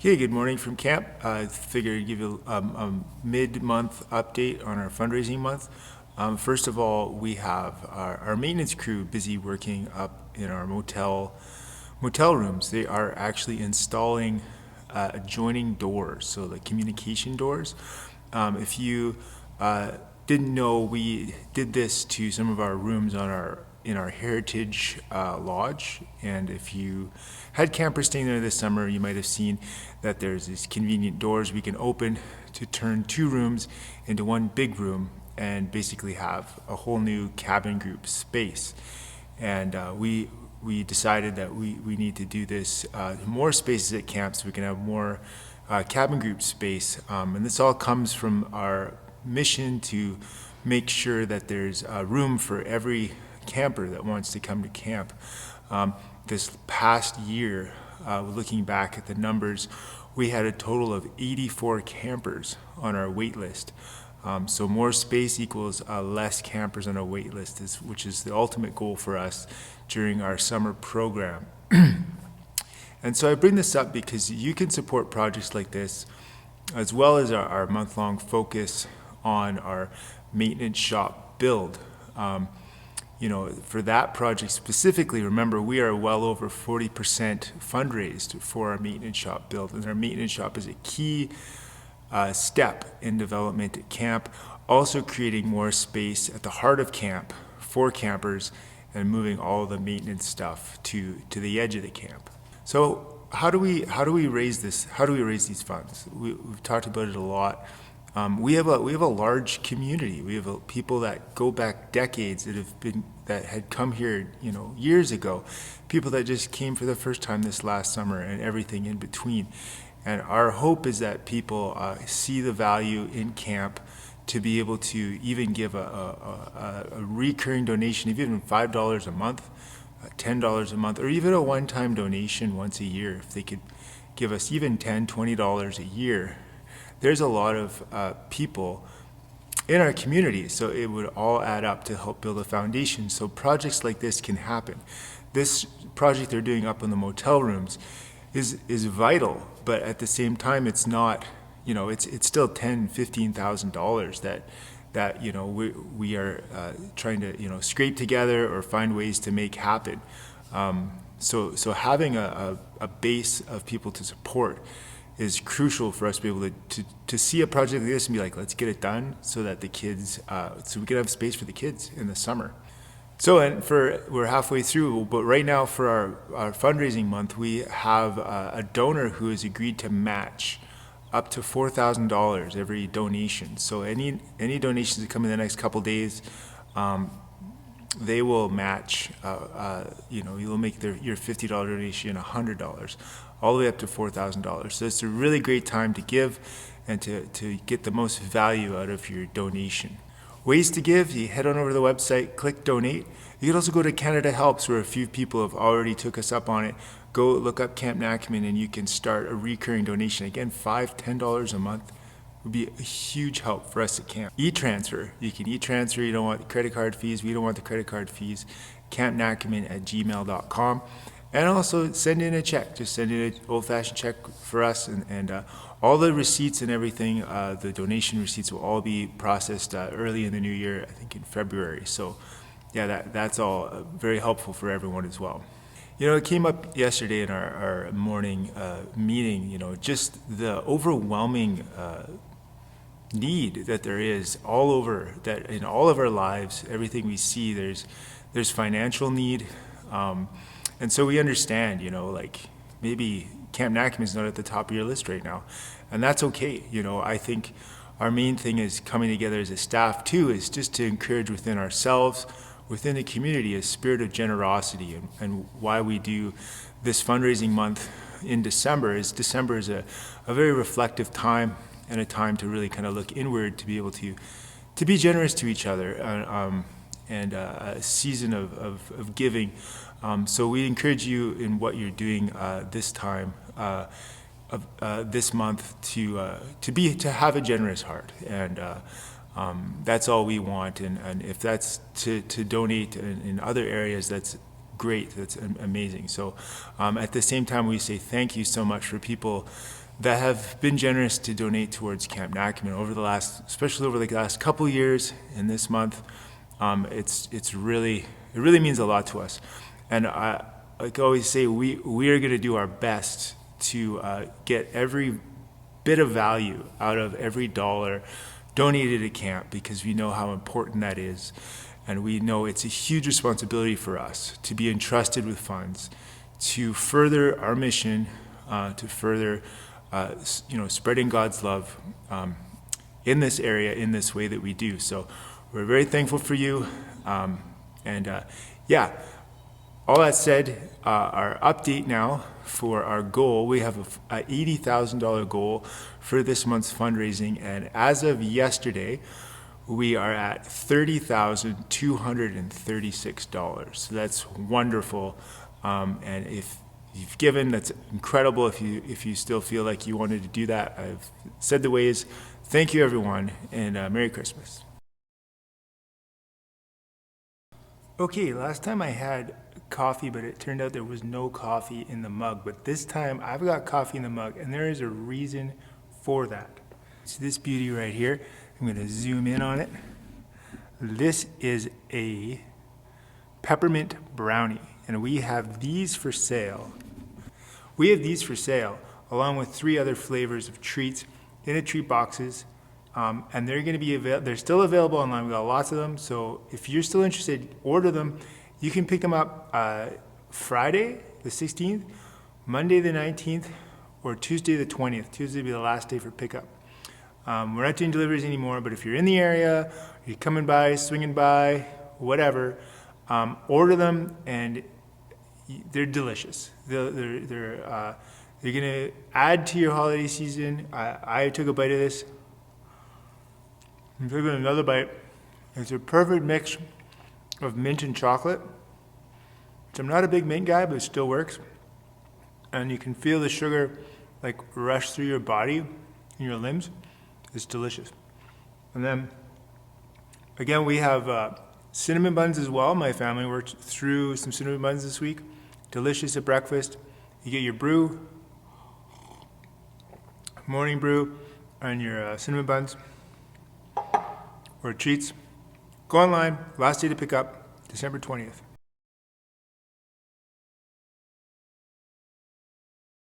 Okay, good morning from camp. I figured to give you a mid-month update on our fundraising month. First of all, we have our maintenance crew busy working up in our motel rooms. They are actually installing adjoining doors, so the communication doors. If you didn't know, we did this to some of our rooms in our heritage lodge, and if you had campers staying there this summer, you might have seen that there's these convenient doors we can open to turn two rooms into one big room and basically have a whole new cabin group space. And we decided that we need to do this more spaces at camp so we can have more cabin group space. And this all comes from our mission to make sure that there's room for every camper that wants to come to camp. This past year, looking back at the numbers, we had a total of 84 campers on our wait list. So more space equals less campers on our wait list, which is the ultimate goal for us during our summer program. And so I bring this up because you can support projects like this, as well as our month-long focus on our maintenance shop build. For that project specifically, remember, we are well over 40% fundraised for our maintenance shop build. And our maintenance shop is a key step in development at camp, also creating more space at the heart of camp for campers and moving all the maintenance stuff to the edge of the camp. So how do we raise this? How do we raise these funds? We've talked about it a lot. We have a large community. We have people that go back decades that had come here, years ago. People that just came for the first time this last summer and everything in between. And our hope is that people see the value in camp to be able to even give a recurring donation, even $5 a month, $10 a month, or even a one-time donation once a year. If they could give us even $10, $20 a year. There's a lot of people in our community, so it would all add up to help build a foundation so projects like this can happen. This project they're doing up in the motel rooms is vital, but at the same time, it's not, it's still $10,000, $15,000 that we are trying to scrape together or find ways to make happen. So having a base of people to support is crucial for us to be able to see a project like this and be like, let's get it done so that the kids, so we can have space for the kids in the summer. So, we're halfway through, but right now for our fundraising month, we have a donor who has agreed to match up to $4,000 every donation. So any donations that come in the next couple days, they will match, you'll make your $50 donation $100, all the way up to $4,000. So it's a really great time to give and to get the most value out of your donation. Ways to give, you head on over to the website, click donate. You can also go to Canada Helps, where a few people have already took us up on it. Go look up Camp Nakamun and you can start a recurring donation. Again, $5, $10 a month would be a huge help for us at camp. E-transfer, you can e-transfer, you don't want the credit card fees, we don't want the credit card fees. campnakamun@gmail.com. And also send in a check, just send in an old-fashioned check for us, and all the receipts and everything, the donation receipts will all be processed early in the new year, I think in February. So yeah, that's all very helpful for everyone as well. It came up yesterday in our morning meeting, just the overwhelming need that there is all over, that in all of our lives, everything we see, there's financial need. And so we understand, maybe Camp Nakamun is not at the top of your list right now. And that's okay. I think our main thing is coming together as a staff too, is just to encourage within ourselves, within the community, a spirit of generosity. And why we do this fundraising month in December is a very reflective time and a time to really kind of look inward, to be able to be generous to each other, and a season of giving. So we encourage you in what you're doing this time, this month, to have a generous heart, and that's all we want. And if that's to donate in other areas, that's great. That's amazing. So at the same time, we say thank you so much for people that have been generous to donate towards Camp Nakamun over the last, especially over the last couple years and this month. It really means a lot to us. And I like I always say, we are going to do our best to get every bit of value out of every dollar donated to camp, because we know how important that is. And we know it's a huge responsibility for us to be entrusted with funds to further our mission, to further spreading God's love in this area in this way that we do. So we're very thankful for you. All that said, our update now for our goal, we have a $80,000 goal for this month's fundraising, and as of yesterday, we are at $30,236. So that's wonderful, and if you've given, that's incredible. If you still feel like you wanted to do that, I've said the ways. Thank you, everyone, and Merry Christmas. Okay, last time I had coffee, but it turned out there was no coffee in the mug. But this time I've got coffee in the mug, and there is a reason for that. It's this beauty right here. I'm going to zoom in on it. This is a peppermint brownie, and we have these for sale. We have these for sale along with 3 other flavors of treats in the treat boxes. And they're going to be they're still available online. We got lots of them. So if you're still interested, order them. You can pick them up Friday the 16th, Monday the 19th, or Tuesday the 20th. Tuesday will be the last day for pickup. We're not doing deliveries anymore, but if you're in the area, you're coming by, swinging by, whatever, order them, and they're delicious. They're going to add to your holiday season. I took a bite of this. I'm taking another bite. It's a perfect mix of mint and chocolate. So I'm not a big mint guy, but it still works. And you can feel the sugar like rush through your body and your limbs. It's delicious. And then, again, we have cinnamon buns as well. My family worked through some cinnamon buns this week. Delicious at breakfast. You get your brew, morning brew, and your cinnamon buns or treats. Go online. Last day to pick up, December 20th.